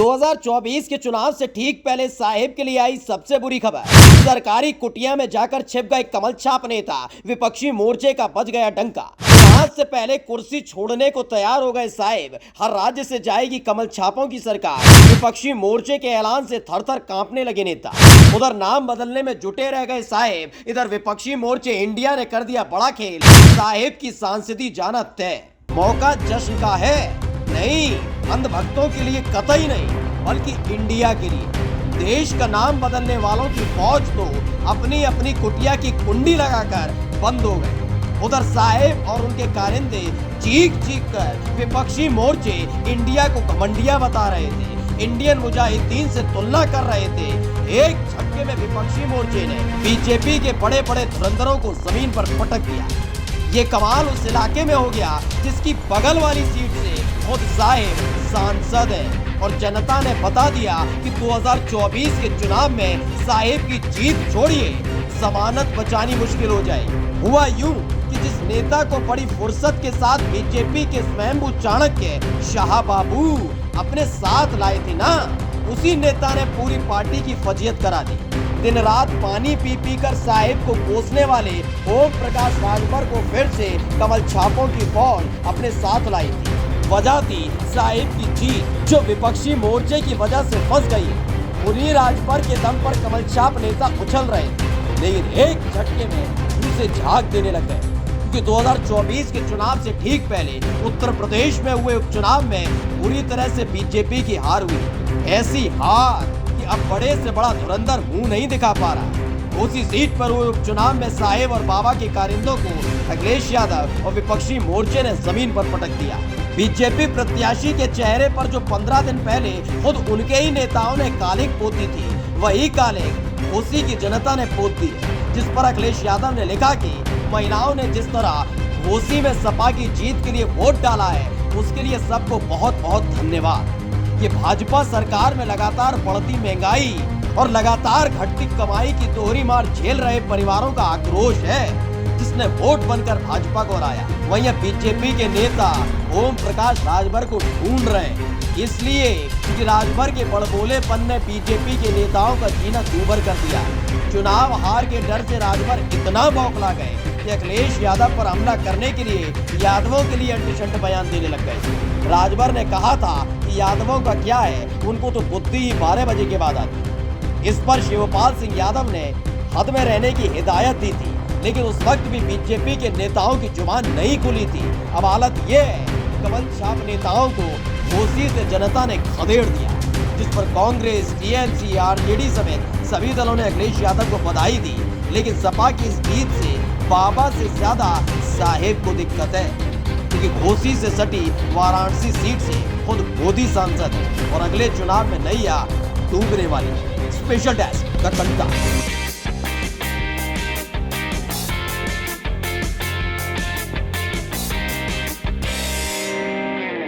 2024 के चुनाव से ठीक पहले साहिब के लिए आई सबसे बुरी खबर। सरकारी कुटिया में जाकर छिप गए कमल छाप नेता, विपक्षी मोर्चे का बज गया डंका। चुनाव से पहले कुर्सी छोड़ने को तैयार हो गए साहिब। हर राज्य से जाएगी कमल छापों की सरकार। विपक्षी मोर्चे के ऐलान से थर-थर कांपने लगे नेता। उधर नाम बदलने में जुटे रह गए साहिब, इधर विपक्षी मोर्चे इंडिया ने कर दिया बड़ा खेल। साहिब की सांसदी जाना तय। मौका जश्न का है, नहीं अंधभक्तों के लिए कतई नहीं, बल्कि इंडिया के लिए। देश का नाम बदलने वालों की फौज तो अपनी अपनी कुटिया की कुंडी लगाकर बंद हो गए। उधर साहिब और उनके कारिंदे चीख चीख कर विपक्षी मोर्चे इंडिया को घमंडिया बता रहे थे, इंडियन मुजाहिदीन से तुलना कर रहे थे। एक झटके में विपक्षी मोर्चे ने बीजेपी के बड़े बड़े धुरंधरों को जमीन पर पटक दिया। ये कमाल उस इलाके में हो गया जिसकी बगल वाली सीट से खुद साहिब सांसद है, और जनता ने बता दिया कि 2024 के चुनाव में साहिब की जीत छोड़िए, जमानत बचानी मुश्किल हो जाए। हुआ यूं कि जिस नेता को बड़ी फुर्सत के साथ बीजेपी के स्वयंभू चाणक्य शाह बाबू अपने साथ लाए थे ना, उसी नेता ने पूरी पार्टी की फजीयत करा दी। दिन रात पानी पी पी कर साहिब को कोसने वाले ओम प्रकाश राजभर को फिर से कमल छापों की फौज अपने साथ लाई थी। वजह थी साहिब की जीत, जो विपक्षी मोर्चे की वजह से फंस गई है। उन्हीं राजभर के दम पर कमल छाप नेता उछल रहे थे, लेकिन एक झटके में उसे झाग देने लग गए, क्योंकि 2024 के चुनाव से ठीक पहले उत्तर प्रदेश में हुए उपचुनाव में पूरी तरह से बीजेपी की हार हुई। ऐसी हार कि अब बड़े से बड़ा धुरंधर मुंह नहीं दिखा पा रहा। उसी सीट पर हुए उपचुनाव में साहिब और बाबा के कारिंदों को अखिलेश यादव और विपक्षी मोर्चे ने जमीन पर पटक दिया। बीजेपी प्रत्याशी के चेहरे पर जो 15 दिन पहले खुद उनके ही नेताओं ने कालिक पोती थी, वही कालिक उसी की जनता ने पोत दी, जिस पर अखिलेश यादव ने लिखा कि महिलाओं ने जिस तरह घोसी में सपा की जीत के लिए वोट डाला है, उसके लिए सबको बहुत बहुत धन्यवाद। ये भाजपा सरकार में लगातार बढ़ती महंगाई और लगातार घटती कमाई की दोहरी मार झेल रहे परिवारों का आक्रोश है, जिसने वोट बनकर भाजपा को हराया। वहीं बीजेपी के नेता ओम प्रकाश राजभर को ढूंढ रहे हैं, इसलिए कि राजभर के बड़बोलेपन ने बीजेपी के नेताओं का जीना दूभर कर दिया। चुनाव हार के डर से राजभर इतना बौखला गए कि अखिलेश यादव पर हमला करने के लिए यादवों के लिए अंटिशंट बयान देने लग गए। राजभर ने कहा था कि यादवों का क्या है, उनको तो बुद्धि ही 12 बजे के बाद आती। इस पर शिवपाल सिंह यादव ने हद में रहने की हिदायत दी थी, लेकिन उस वक्त भी बीजेपी के नेताओं की जुबान नहीं खुली थी। अब हालत ये है, कमल छाप नेताओं को घोसी से जनता ने खदेड़ दिया, जिस पर कांग्रेस, टीएमसी, आरजेडी समेत सभी दलों ने अखिलेश यादव को बधाई दी। लेकिन सपा की इस जीत से बाबा से ज्यादा साहिब को दिक्कत है, क्योंकि घोसी से सटी वाराणसी सीट से खुद मोदी सांसद है और अगले चुनाव में नैया डूबने वाली। स्पेशल डेस्क, द घंटा।